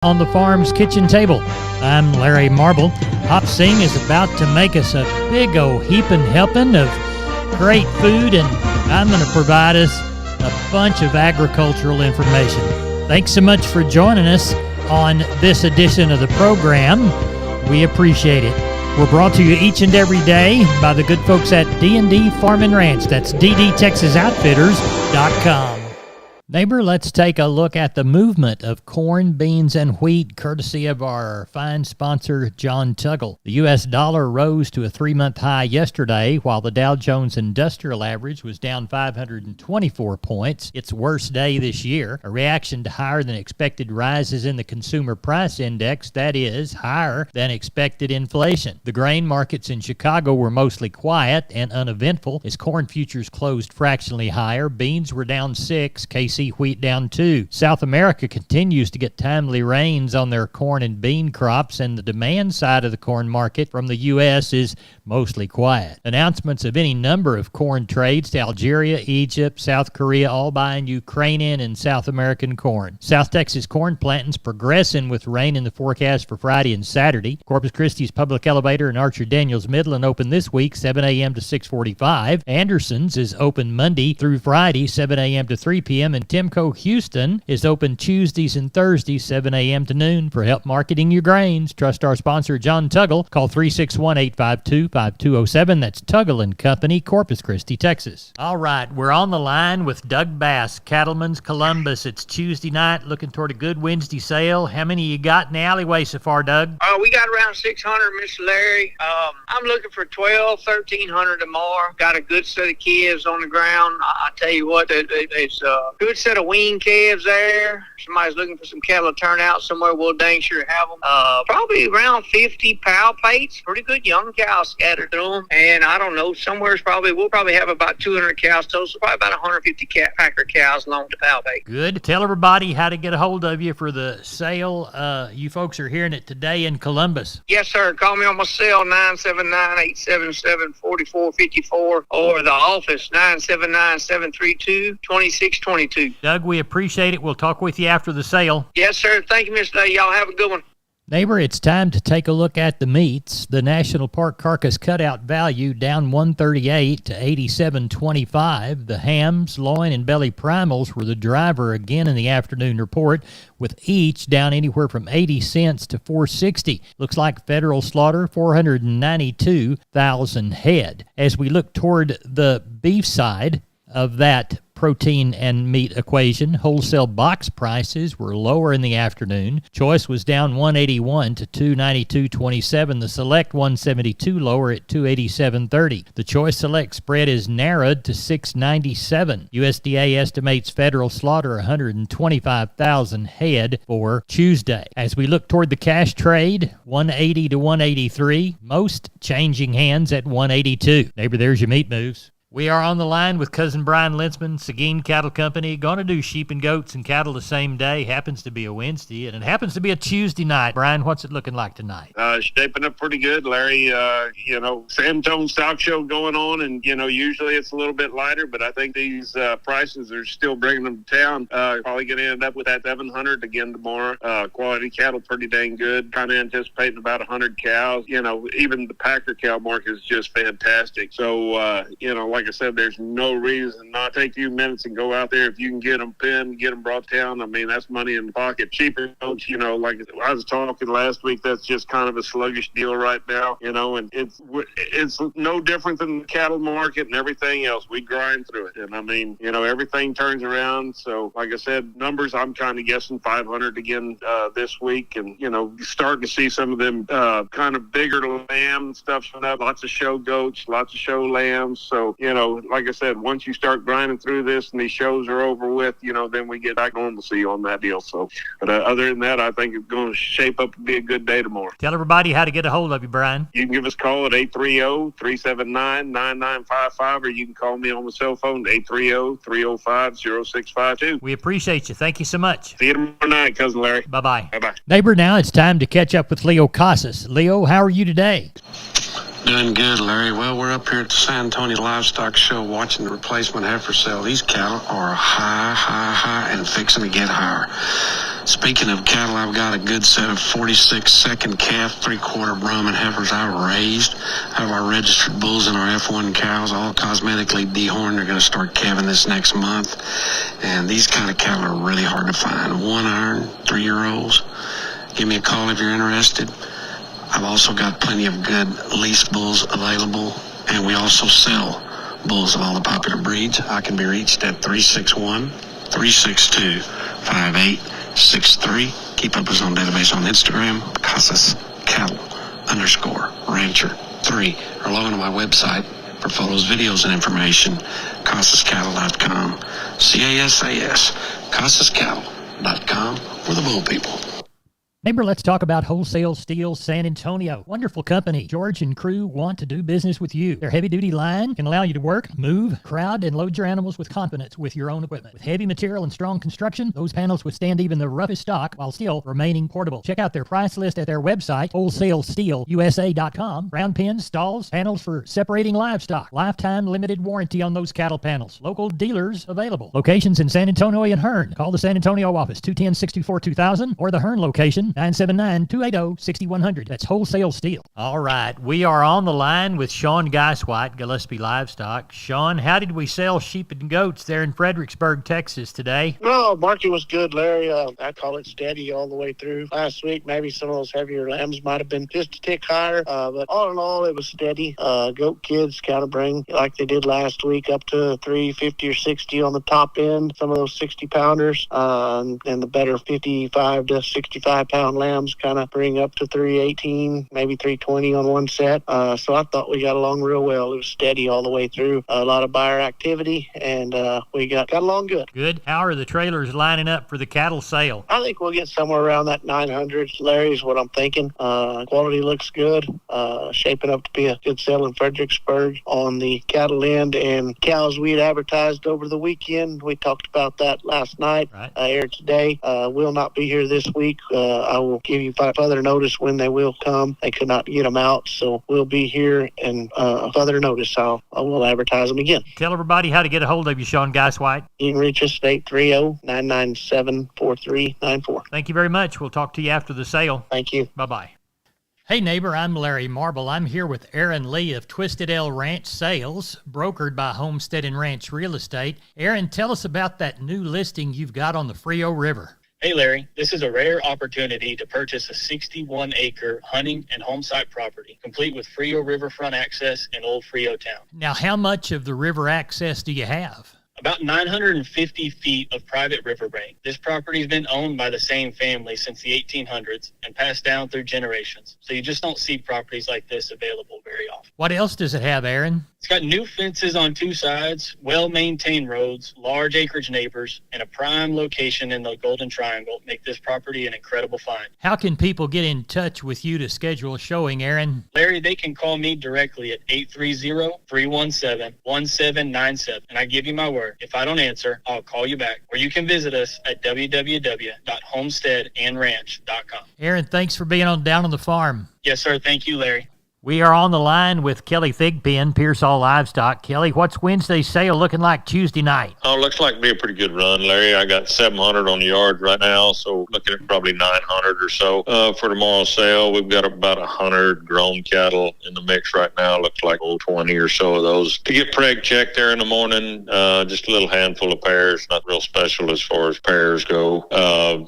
On the farm's kitchen table. I'm Larry Marble. Hop Sing is about to make us a big old heaping helping of great food, and I'm going to provide us a bunch of agricultural information. Thanks so much for joining us on this edition of the program. We appreciate it. We're brought to you each and every day by the good folks at D&D Farm and Ranch. That's ddtexasoutfitters.com. Neighbor, let's take a look at the movement of corn, beans, and wheat, courtesy of our fine sponsor, John Tuggle. The U.S. dollar rose to a 3-month high yesterday, while the Dow Jones Industrial Average was down 524 points, its worst day this year, a reaction to higher than expected rises in the Consumer Price Index, that is, higher than expected inflation. The grain markets in Chicago were mostly quiet and uneventful as corn futures closed fractionally higher. Beans were down 6, KC wheat down 2. South America continues to get timely rains on their corn and bean crops, and the demand side of the corn market from the U.S. is mostly quiet. Announcements of any number of corn trades to Algeria, Egypt, South Korea, all buying Ukrainian and South American corn. South Texas corn planting's progressing with rain in the forecast for Friday and Saturday. Corpus Christi's Public Elevator and Archer Daniels Midland open this week, 7 a.m. to 6:45. Anderson's is open Monday through Friday, 7 a.m. to 3 p.m., and Timco Houston is open Tuesdays and Thursdays, 7 a.m. to noon. For help marketing your grains, trust our sponsor, John Tuggle. Call 361-852-5207. That's Tuggle and Company, Corpus Christi, Texas. All right, we're on the line with Doug Bass, Cattleman's Columbus. It's Tuesday night, looking toward a good Wednesday sale. How many you got in the alleyway so far, Doug? We got around 600, Mr. Larry. I'm looking for 1,300 or more. Got a good set of calves on the ground. I tell you what, it's a good set of wean calves there. Somebody's looking for some cattle to turn out somewhere, we'll dang sure have them. Probably around 50 pal plates. Pretty good young cows scattered through them. And I don't know, we'll probably have about 200 cows total, so probably about 150 packer cows along the pal plate. Good. Tell everybody how to get a hold of you for the sale. You folks are hearing it today in Columbus. Yes, sir. Call me on my cell, 979-877-4454, or the office, 979-732-2622. Doug, we appreciate it. We'll talk with you after the sale. Yes, sir. Thank you, Mr. Day. Y'all have a good one. Neighbor, it's time to take a look at the meats. The National Park carcass cutout value down 138 to 87.25. The hams, loin, and belly primals were the driver again in the afternoon report, with each down anywhere from 80 cents to 460. Looks like federal slaughter, 492,000 head. As we look toward the beef side of that protein and meat equation, wholesale box prices were lower in the afternoon. Choice was down 181 to 292.27. The select 172 lower at 287.30. The choice select spread is narrowed to 697. USDA estimates federal slaughter 125,000 head for Tuesday. As we look toward the cash trade, 180 to 183. Most changing hands at 182. Neighbor, there's your meat moves. We are on the line with Cousin Brian Linsman, Seguin Cattle Company. Going to do sheep and goats and cattle the same day. Happens to be a Wednesday, and it happens to be a Tuesday night. Brian, what's it looking like tonight? Shaping up pretty good, Larry. San Tone Stock Show going on, and, usually it's a little bit lighter, but I think these prices are still bringing them to town. Probably going to end up with that 700 again tomorrow. Quality cattle pretty dang good. Kind of anticipating about 100 cows. Even the packer cow market is just fantastic. So, like I said, there's no reason not to take a few minutes and go out there. If you can get them pinned, get them brought down, I mean, that's money in the pocket. Cheaper goats, like I was talking last week, that's just kind of a sluggish deal right now, and it's no different than the cattle market and everything else. We grind through it. And I mean, everything turns around. So like I said, numbers, I'm kind of guessing 500 again this week. And, starting to see some of them kind of bigger lamb stuff showing up. Lots of show goats, lots of show lambs. So, like I said, once you start grinding through this and these shows are over with, then we get back normalcy on that deal. So, but other than that, I think it's going to shape up to be a good day tomorrow. Tell everybody how to get a hold of you, Brian. You can give us a call at 830-379-9955, or you can call me on the cell phone at 830-305-0652. We appreciate you. Thank you so much. See you tomorrow night, Cousin Larry. Bye-bye. Bye-bye. Neighbor, now it's time to catch up with Leo Casas. Leo, how are you today? Doing good, Larry. Well, we're up here at the San Antonio Livestock Show watching the replacement heifer sale. These cattle are high, and fixing to get higher. Speaking of cattle, I've got a good set of 46 second calf, 3/4 Brahman heifers I raised out of our registered bulls and our F1 cows, all cosmetically dehorned. They're going to start calving this next month. And these kind of cattle are really hard to find. 1 iron, 3-year-olds. Give me a call if you're interested. I've also got plenty of good lease bulls available, and we also sell bulls of all the popular breeds. I can be reached at 361-362-5863. Keep up with us on database on Instagram, Casas Cattle _Rancher 3, or log on to my website for photos, videos, and information, CasasCattle.com. CASAS, CasasCattle.com for the bull people. Neighbor, let's talk about Wholesale Steel San Antonio. Wonderful company. George and crew want to do business with you. Their heavy-duty line can allow you to work, move, crowd, and load your animals with confidence with your own equipment. With heavy material and strong construction, those panels withstand even the roughest stock while still remaining portable. Check out their price list at their website, WholesaleSteelUSA.com. Round pins, stalls, panels for separating livestock. Lifetime limited warranty on those cattle panels. Local dealers available. Locations in San Antonio and Hearn. Call the San Antonio office, 210-624-2000, or the Hearn location, 979-280-6100. That's Wholesale Steel. All right. We are on the line with Sean Geiswhite, Gillespie Livestock. Sean, how did we sell sheep and goats there in Fredericksburg, Texas today? No, market was good, Larry. I call it steady all the way through. Last week, maybe some of those heavier lambs might have been just a tick higher, but all in all, it was steady. Goat kids kind of bring, like they did last week, up to 350 or 60 on the top end. Some of those 60-pounders, and the better 55 to 65-pound lambs kind of bring up to 318, maybe 320 on one set. So I thought we got along real well. It was steady all the way through. A lot of buyer activity, and we got along good. Good. How are the trailers lining up for the cattle sale? I think we'll get somewhere around that 900, Larry, is what I'm thinking. Quality looks good. Shaping up to be a good sale in Fredericksburg on the cattle end, and cows we had advertised over the weekend. We talked about that last night. Right. Aired today. Will not be here this week. I will give you further notice when they will come. They could not get them out, so we'll be here and further notice. I will advertise them again. Tell everybody how to get a hold of you, Sean Geiswhite. You can reach us at 830-997-4394. Thank you very much. We'll talk to you after the sale. Thank you. Bye-bye. Hey, neighbor, I'm Larry Marble. I'm here with Aaron Lee of Twisted L Ranch Sales, brokered by Homestead and Ranch Real Estate. Aaron, tell us about that new listing you've got on the Frio River. Hey Larry, this is a rare opportunity to purchase a 61-acre hunting and home site property, complete with Frio riverfront access in Old Frio town. Now, how much of the river access do you have? About 950 feet of private riverbank. This property's been owned by the same family since the 1800s and passed down through generations. So you just don't see properties like this available very often. What else does it have, Aaron? It's got new fences on 2 sides, well-maintained roads, large acreage neighbors, and a prime location in the Golden Triangle make this property an incredible find. How can people get in touch with you to schedule a showing, Aaron? Larry, they can call me directly at 830-317-1797, and I give you my word. If I don't answer, I'll call you back. Or you can visit us at www.homesteadandranch.com. Aaron, thanks for being down on the farm. Yes, sir. Thank you, Larry. We are on the line with Kelly Thigpen, Pearsall Livestock. Kelly, what's Wednesday's sale looking like Tuesday night? Oh, looks like it'll be a pretty good run, Larry. I got 700 on the yard right now, so looking at probably 900 or so. For tomorrow's sale, we've got about 100 grown cattle in the mix right now. Looks like 20 or so of those. To get preg checked there in the morning, just a little handful of pairs, not real special as far as pairs go.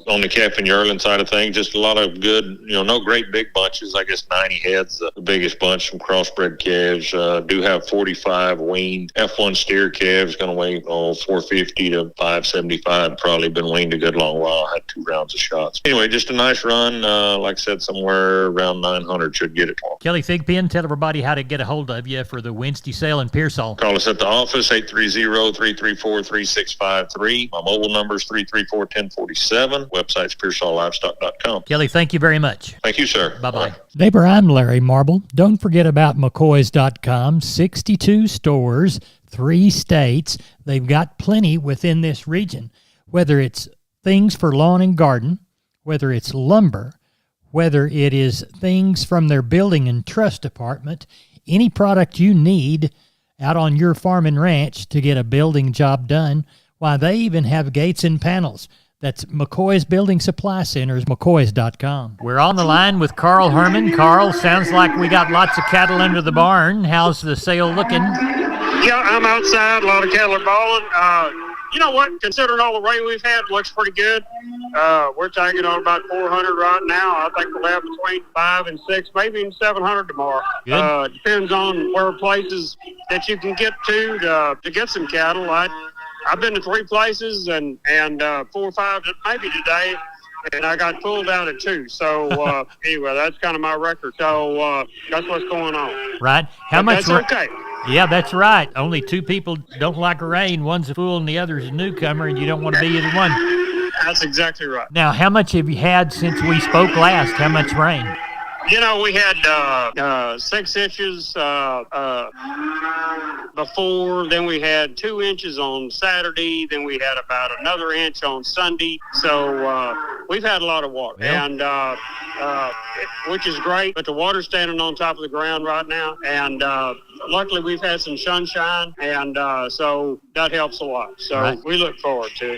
On the calf and yearling side of things, just a lot of good, no great big bunches. I guess 90 heads, the biggest bunch, some crossbred calves. Do have 45 weaned F1 steer calves, going to weigh 450 to 575. Probably been weaned a good long while. Had 2 rounds of shots. Anyway, just a nice run. Like I said, somewhere around 900 should get it. Kelly Thigpen, tell everybody how to get a hold of you for the Wednesday sale in Pearsall. Call us at the office, 830-334-3653. My mobile number is 334-1047. Website's PearsallLivestock.com. Kelly, thank you very much. Thank you, sir. Bye-bye. Bye. Neighbor, I'm Larry Marble. Don't forget about McCoys.com. 62 stores, 3 states. They've got plenty within this region. Whether it's things for lawn and garden, whether it's lumber, whether it is things from their building and trust department, any product you need out on your farm and ranch to get a building job done, why, they even have gates and panels. That's McCoy's Building Supply Centers, McCoy's.com. We're on the line with Carl Herman. Carl, sounds like we got lots of cattle under the barn. How's the sale looking? Yeah, I'm outside. A lot of cattle are balling. You know what? Considering all the rain we've had, looks pretty good. We're taking on about 400 right now. I think we'll have between 5 and 6, maybe even 700 tomorrow. Depends on where places that you can get to get some cattle. I've been to 3 places and 4 or 5 maybe today, and I got pulled out at 2. So anyway, that's kind of my record. So that's what's going on. Right. How much? That's okay. Yeah, that's right. Only 2 people don't like rain. One's a fool and the other's a newcomer, and you don't want to be either one. That's exactly right. Now, how much have you had since we spoke last? How much rain? You know, we had 6 inches before, then we had 2 inches on Saturday, then we had about another inch on Sunday. So we've had a lot of water, and which is great. But the water's standing on top of the ground right now, and luckily we've had some sunshine, and so that helps a lot. So we look forward to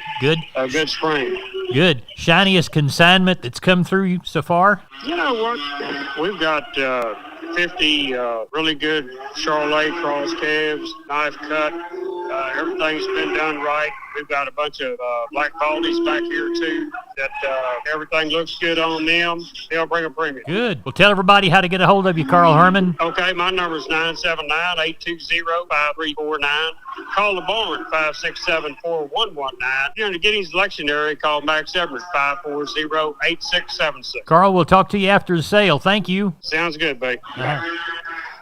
a good spring. Good. Shiniest consignment that's come through so far? You know what? We've got 50 really good Charolais cross calves, knife cut. Everything's been done right. We've got a bunch of black baldies back here, too, that everything looks good on them. They'll bring a premium. Good. Well, tell everybody how to get a hold of you, Carl Herman. Okay, my number is 979-820-5349. Call the barn, 567-4119. If you're in the Giddings election area, call Max Everett, 540-8676. Carl, we'll talk to you after the sale. Thank you. Sounds good, babe.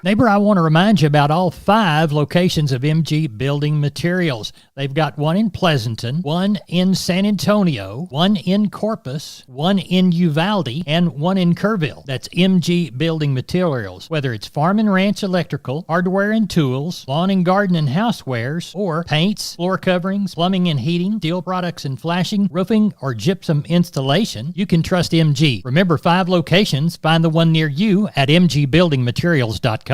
Neighbor, I want to remind you about all 5 locations of MG Building Materials. They've got one in Pleasanton, one in San Antonio, one in Corpus, one in Uvalde, and one in Kerrville. That's MG Building Materials. Whether it's farm and ranch electrical, hardware and tools, lawn and garden and housewares, or paints, floor coverings, plumbing and heating, steel products and flashing, roofing, or gypsum installation, you can trust MG. Remember, 5 locations. Find the one near you at mgbuildingmaterials.com.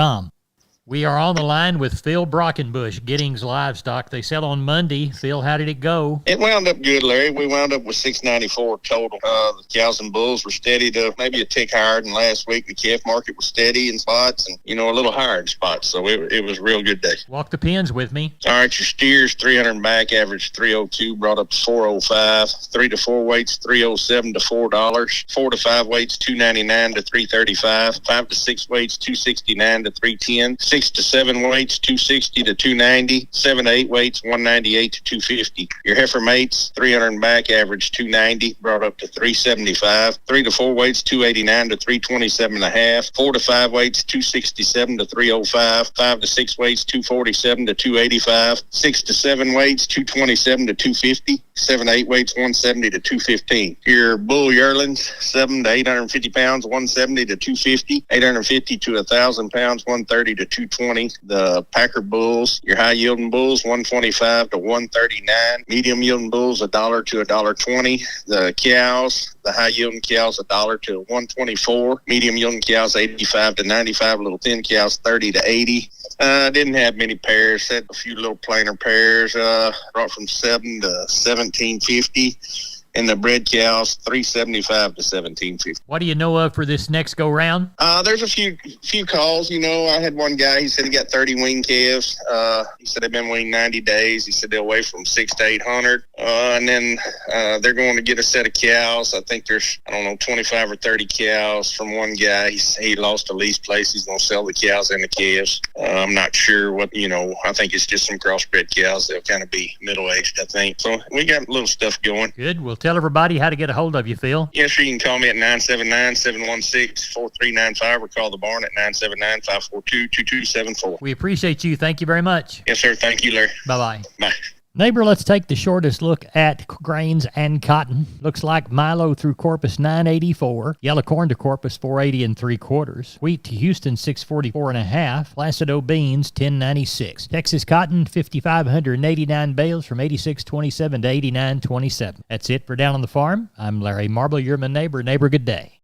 We are on the line with Phil Brockenbush, Giddings Livestock. They sell on Monday. Phil, how did it go? It wound up good, Larry. We wound up with 694 total. The cows and bulls were steady to maybe a tick higher than last week. The calf market was steady in spots and, a little higher in spots. So it was a real good day. Walk the pins with me. All right, your steers, 300 back, average 302, brought up to 405. 3 to 4 weights, 307 to $4. 4 to 5 weights, 299 to 335. 5 to 6 weights, 269 to 310. 6 to 7 weights, 260 to 290. 7 to 8 weights, 198 to 250. Your heifer mates, 300 back, average 290, brought up to 375. 3 to 4 weights, 289 to 327.5. 4 to 5 weights, 267 to 305. 5 to 6 weights, 247 to 285. 6 to 7 weights, 227 to 250. 7 to 8 weights, 170 to 215. Your bull yearlings, 7 to 850 pounds, 170 to 250. 850 to 1,000 pounds, 130 to 220. The Packer bulls, your high yielding bulls, 125 to 139. Medium yielding bulls, $1 to $1.20. The cows, the high yielding cows, $1 to 124. Medium yielding cows, 85 to 95. Little thin cows, 30 to 80. Didn't have many pairs. Had a few little plainer pairs. Brought from 7 to 1750. And the bred cows, 375 to 1750. What do you know of for this next go round? There's a few calls. I had one guy. He said he got 30 weaned calves. He said they've been weaned 90 days. He said they'll weigh from 600 to 800. And then they're going to get a set of cows. I think there's 25 or 30 cows from one guy. He lost a lease place. He's going to sell the cows and the calves. I'm not sure what. I think it's just some crossbred cows. They'll kind of be middle aged, I think. So we got a little stuff going. Good. We'll tell everybody how to get a hold of you, Phil. Yes, sir. You can call me at 979-716-4395 or call the barn at 979-542-2274. We appreciate you. Thank you very much. Yes, sir. Thank you, Larry. Bye-bye. Bye. Neighbor, let's take the shortest look at grains and cotton. Looks like Milo through Corpus 984, yellow corn to Corpus 480 3/4, wheat to Houston 644.5, Placido beans 1096. Texas cotton 5,589 bales from 86.27 to 89.27. That's it for Down on the Farm. I'm Larry Marble, you're my neighbor. Neighbor, good day.